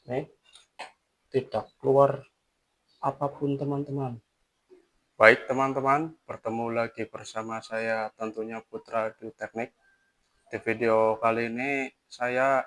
Nih, tidak keluar apapun teman-teman. Baik teman-teman, bertemu lagi bersama saya tentunya Putra Adu Teknik. Di video kali ini saya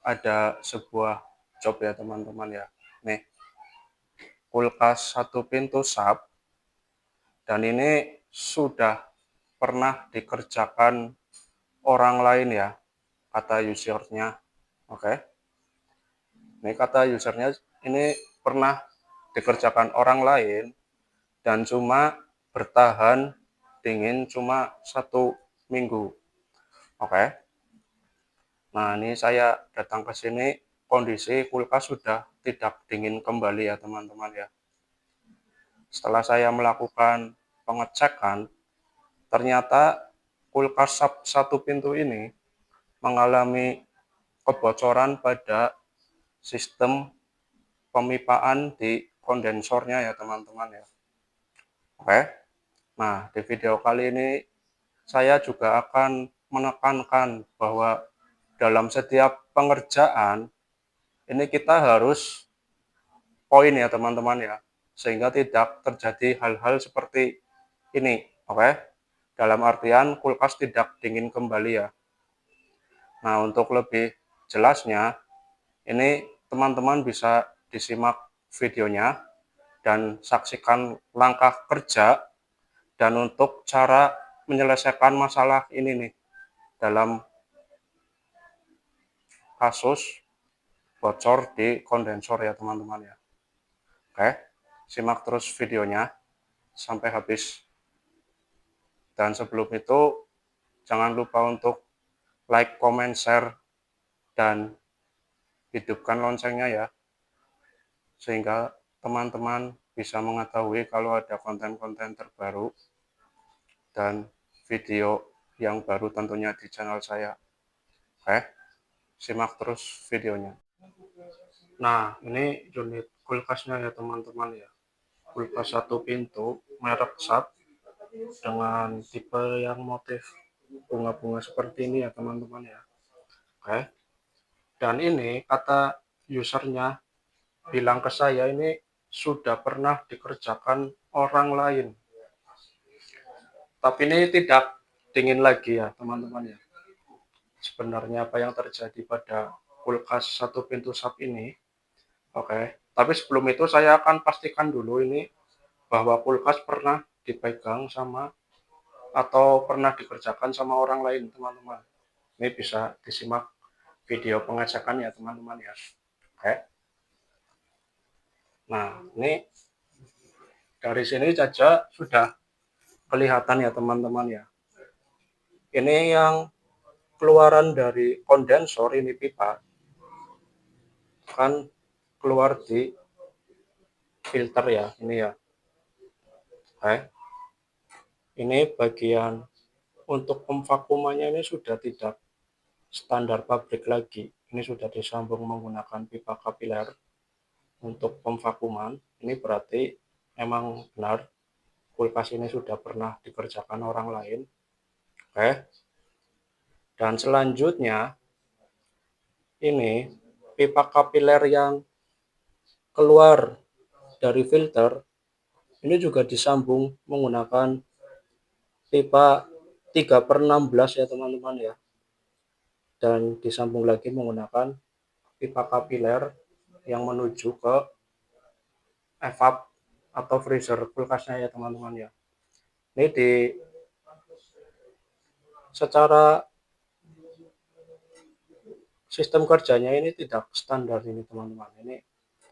ada sebuah job ya teman-teman ya. Nih, kulkas satu pintu SAP, dan ini sudah pernah dikerjakan orang lain ya, kata usernya. Oke, ini kata usernya, ini pernah dikerjakan orang lain dan cuma bertahan dingin cuma 1 minggu. Oke, nah ini saya datang ke sini, kondisi kulkas sudah tidak dingin kembali ya teman-teman ya. Setelah saya melakukan pengecekan, ternyata kulkas satu pintu ini mengalami kebocoran pada sistem pemipaan di kondensornya ya teman-teman ya. Oke, nah di video kali ini saya juga akan menekankan bahwa dalam setiap pengerjaan ini kita harus poin ya teman-teman ya, sehingga tidak terjadi hal-hal seperti ini. Oke, dalam artian kulkas tidak dingin kembali ya. Nah, untuk lebih jelasnya, ini teman-teman bisa disimak videonya dan saksikan langkah kerja dan untuk cara menyelesaikan masalah ini nih dalam kasus bocor di kondensor ya teman-teman ya. Oke, simak terus videonya sampai habis. Dan sebelum itu, jangan lupa untuk like, comment, share, dan hidupkan loncengnya ya, sehingga teman-teman bisa mengetahui kalau ada konten-konten terbaru dan video yang baru tentunya di channel saya. Oke, simak terus videonya. Nah, ini unit kulkasnya ya teman-teman ya. Kulkas satu pintu merek SAP dengan tipe yang motif bunga-bunga seperti ini ya teman-teman ya. Oke, dan ini kata usernya bilang ke saya ini sudah pernah dikerjakan orang lain, tapi ini tidak dingin lagi ya teman-teman ya. Sebenarnya apa yang terjadi pada kulkas satu pintu SAP ini. Oke, tapi sebelum itu saya akan pastikan dulu ini bahwa kulkas pernah dipegang sama atau pernah dikerjakan sama orang lain teman-teman. Ini bisa disimak video pengecekan ya teman-teman ya. Oke, nah ini dari sini saja sudah kelihatan ya teman-teman ya. Ini yang keluaran dari kondensor, ini pipa kan keluar di filter ya, ini ya. Oke, ini bagian untuk pemvakumannya ini sudah tidak standar pabrik lagi. Ini sudah disambung menggunakan pipa kapiler untuk pemvakuman. Ini berarti memang benar kulkas ini sudah pernah dikerjakan orang lain. Oke, dan selanjutnya ini pipa kapiler yang keluar dari filter ini juga disambung menggunakan pipa 3/16 ya teman-teman ya, dan disambung lagi menggunakan pipa kapiler yang menuju ke evap atau freezer kulkasnya ya teman-teman ya. Ini di secara sistem kerjanya ini tidak standar ini teman-teman. Ini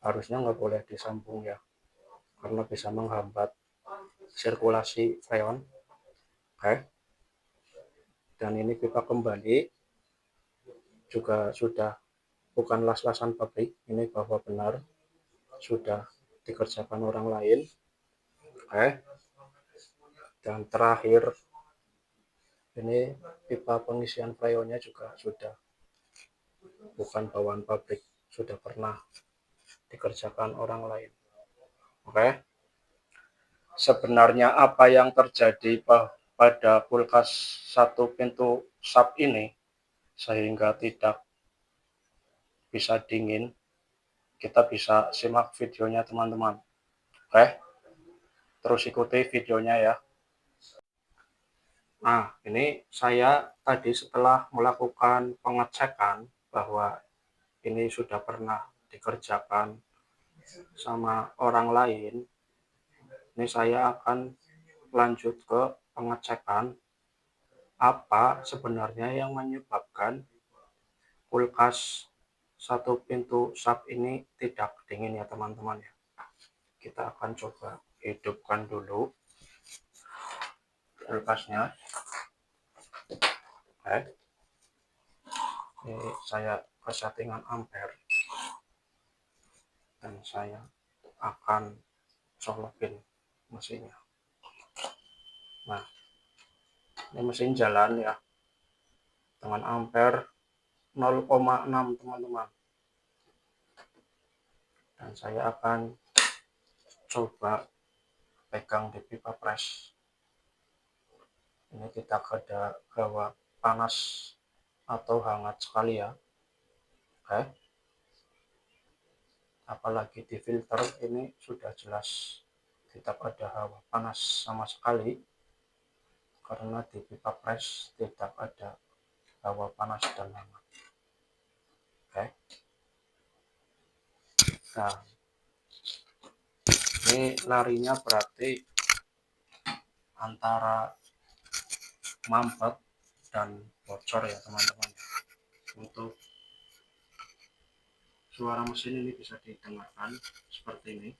harusnya nggak boleh disambung ya, karena bisa menghambat sirkulasi freon. Oke, dan ini pipa kembali juga sudah bukan las-lasan pabrik, ini bahwa benar sudah dikerjakan orang lain. Oke, dan terakhir ini pipa pengisian freonnya juga sudah bukan bawaan pabrik, sudah pernah dikerjakan orang lain. Oke, sebenarnya apa yang terjadi pada kulkas satu pintu SAP ini sehingga tidak bisa dingin kita bisa simak videonya teman-teman. Oke, terus ikuti videonya ya. Nah, ini saya tadi setelah melakukan pengecekan bahwa ini sudah pernah dikerjakan sama orang lain, ini saya akan lanjut ke pengecekan apa sebenarnya yang menyebabkan kulkas satu pintu sub ini tidak dingin ya teman-teman ya. Kita akan coba hidupkan dulu kulkasnya. Oke. Ini saya ke settingan ampere dan saya akan colokin mesinnya. Nah, ini mesin jalan ya dengan ampere 0,6 teman-teman. Dan saya akan coba pegang di pipa press. Ini kita ada hawa panas atau hangat sekali ya. Oke. Apalagi di filter ini sudah jelas tidak ada hawa panas sama sekali, karena di pipa press tidak ada hawa panas dan hangat. Oke. Nah, ini larinya berarti antara mampet dan bocor ya teman-teman. Untuk suara mesin ini bisa didengarkan seperti ini,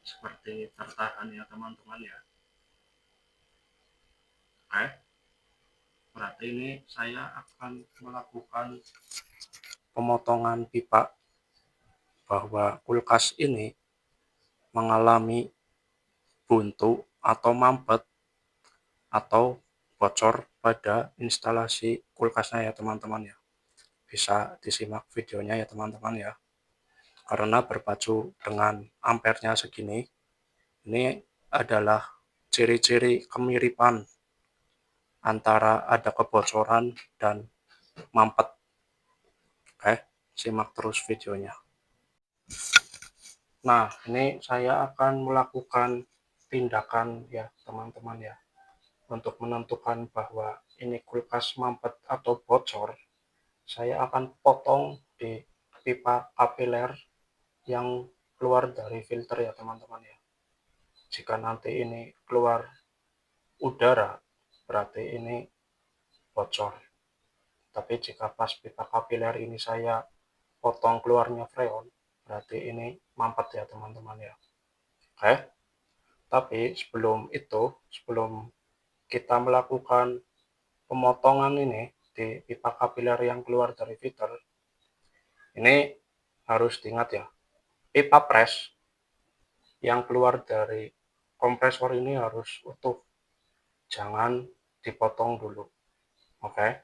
seperti tertahan ya teman-teman ya. Oke, berarti ini saya akan melakukan pemotongan pipa bahwa kulkas ini mengalami buntu atau mampet atau bocor pada instalasi kulkasnya ya teman-teman ya. Bisa disimak videonya ya teman-teman ya. Karena berpacu dengan ampernya segini, ini adalah ciri-ciri kemiripan antara ada kebocoran dan mampet. Oke, simak terus videonya. Nah, ini saya akan melakukan tindakan ya teman-teman ya, untuk menentukan bahwa ini kulkas mampet atau bocor. Saya akan potong di pipa kapiler yang keluar dari filter ya teman-teman ya. Jika nanti ini keluar udara, berarti ini bocor. Tapi jika pas pipa kapiler ini saya potong keluarnya freon, berarti ini mampet ya teman-teman ya. Oke, tapi sebelum kita melakukan pemotongan ini di pipa kapiler yang keluar dari filter, ini harus diingat ya, pipa press yang keluar dari kompresor ini harus utuh, jangan dipotong dulu. Oke.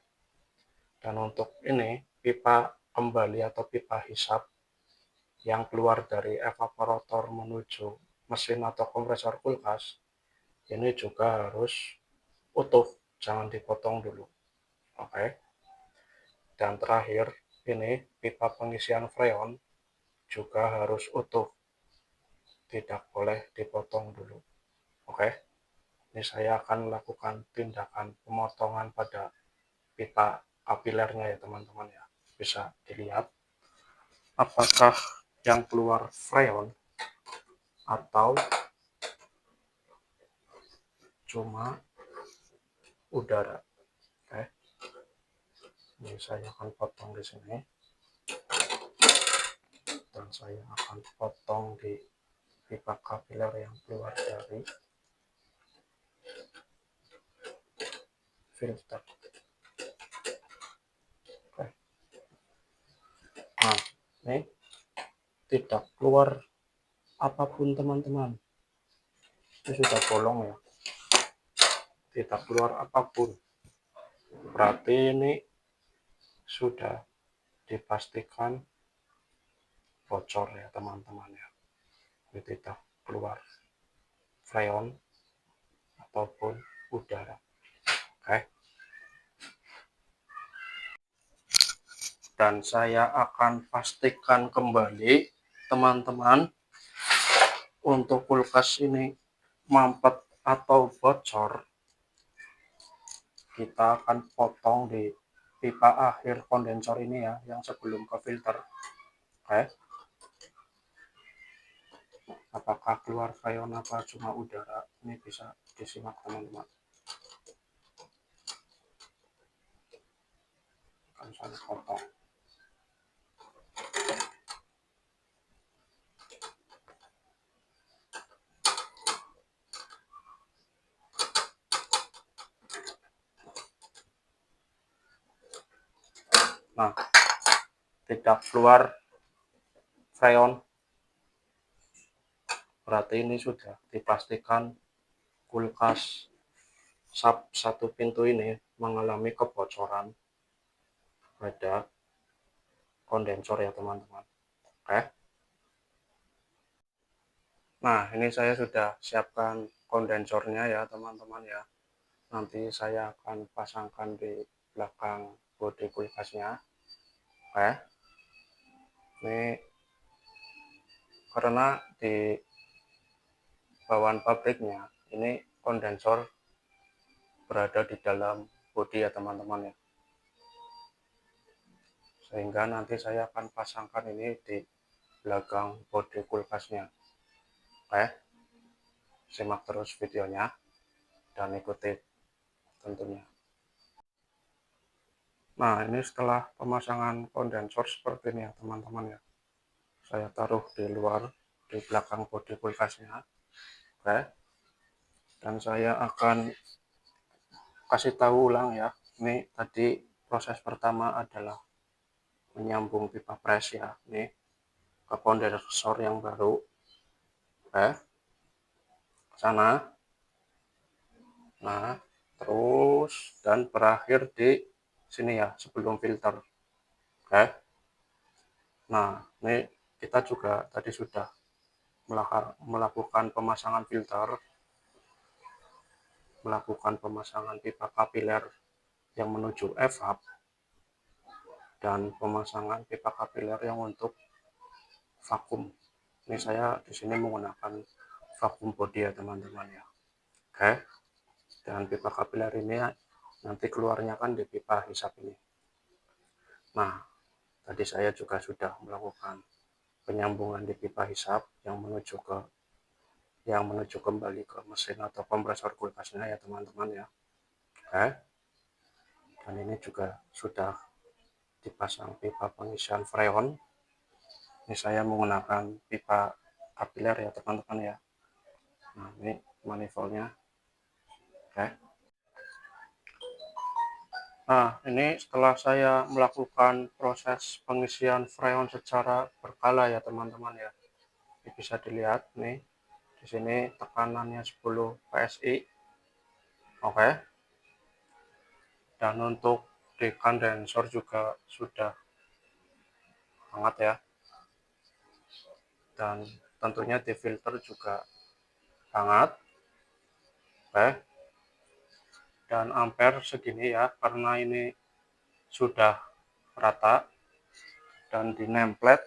Dan untuk ini pipa kembali atau pipa hisap yang keluar dari evaporator menuju mesin atau kompresor kulkas, ini juga harus utuh, jangan dipotong dulu. Oke. Dan terakhir, ini pipa pengisian freon juga harus utuh, tidak boleh dipotong dulu. Oke. Ini saya akan melakukan tindakan pemotongan pada pipa kapilernya ya teman-teman ya. Bisa dilihat apakah yang keluar freon atau cuma udara. Oke. Ini saya akan potong di sini dan saya akan potong di pipa kapiler yang keluar dari filter. Oke. Nah, ini tidak keluar apapun teman-teman. Ini sudah bolong ya. Tidak keluar apapun. Berarti ini sudah dipastikan bocor ya teman-teman ya. Ini tidak keluar freon ataupun udara. Oke. dan saya akan pastikan kembali teman-teman, untuk kulkas ini mampet atau bocor, kita akan potong di pipa akhir kondensor ini ya, yang sebelum ke filter. Oke, apakah keluar freon apa cuma udara, ini bisa disimak teman-teman. Akan saya potong. Nah, tidak keluar freon, berarti ini sudah dipastikan kulkas sub satu pintu ini mengalami kebocoran pada kondensor ya teman-teman. Oke, nah ini saya sudah siapkan kondensornya ya teman-teman ya. Nanti saya akan pasangkan di belakang bodi kulkasnya. Oke, ini karena di bawaan pabriknya ini kondensor berada di dalam bodi ya teman-teman ya, sehingga nanti saya akan pasangkan ini di belakang bodi kulkasnya. Oke, simak terus videonya dan ikuti tentunya. Nah, ini setelah pemasangan kondensor seperti ini ya teman-teman ya, saya taruh di luar di belakang bodi kulkasnya. Oke, dan saya akan kasih tahu ulang ya. Ini tadi proses pertama adalah menyambung pipa pres ya, nih ke kondensor yang baru. Oke, sana. Nah, terus dan berakhir di sini ya, sebelum filter. Oke, nah ini kita juga tadi sudah melakukan pemasangan filter, melakukan pemasangan pipa kapiler yang menuju evap, dan pemasangan pipa kapiler yang untuk vakum. Ini saya di sini menggunakan vakum body ya teman-teman ya. Oke, dan pipa kapiler ini nanti keluarnya kan di pipa hisap ini. Nah, tadi saya juga sudah melakukan penyambungan di pipa hisap yang menuju kembali ke mesin atau kompresor kulkasnya ya teman-teman ya. Oke, dan ini juga sudah dipasang pipa pengisian freon. Ini saya menggunakan pipa kapiler ya teman-teman ya. Nah, ini manifoldnya. Oke, nah ini setelah saya melakukan proses pengisian freon secara berkala ya teman-teman ya. Ini bisa dilihat nih, di sini tekanannya 10 PSI. Oke, dan untuk di kondensor juga sudah hangat ya, dan tentunya di filter juga hangat. Oke, dan ampere segini ya, karena ini sudah rata dan di nemplate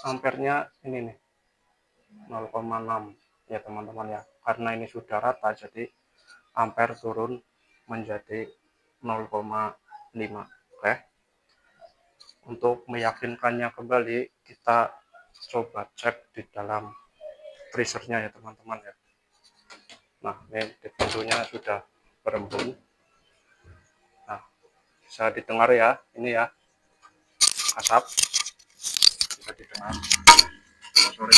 ampernya ini nih 0,6 ya teman-teman ya, karena ini sudah rata jadi ampere turun menjadi 0,5. Oke, untuk meyakinkannya kembali kita coba cek di dalam freezernya ya teman-teman ya. Nah, ini di pintunya sudah berembun. Nah, bisa didengar ya, ini ya asap bisa didengar. Sorry,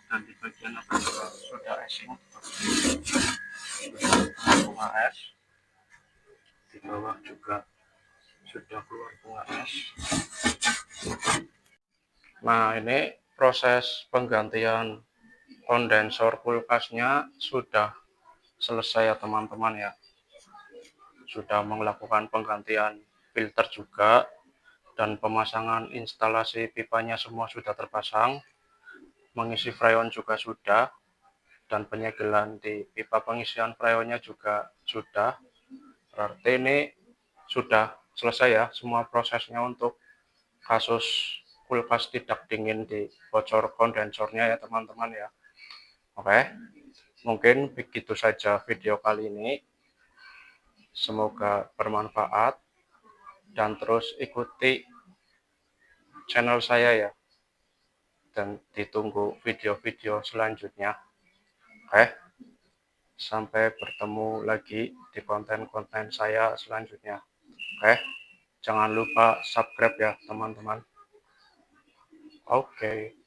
dan di bagian atas sudah esing, sudah bunga es, di bawah juga sudah keluar bunga es. Nah, ini proses penggantian kondensor kulkasnya sudah selesai ya teman-teman ya. Sudah melakukan penggantian filter juga, dan pemasangan instalasi pipanya semua sudah terpasang, mengisi freon juga sudah. dan penyegelan di pipa pengisian freonnya juga sudah. Berarti ini sudah selesai ya semua prosesnya untuk kasus kulkas tidak dingin di bocor kondensornya ya teman-teman ya. Oke, mungkin begitu saja video kali ini. Semoga bermanfaat dan terus ikuti channel saya ya. Dan ditunggu video-video selanjutnya. Oke, sampai bertemu lagi di konten-konten saya selanjutnya. Oke, jangan lupa subscribe ya teman-teman. Oke.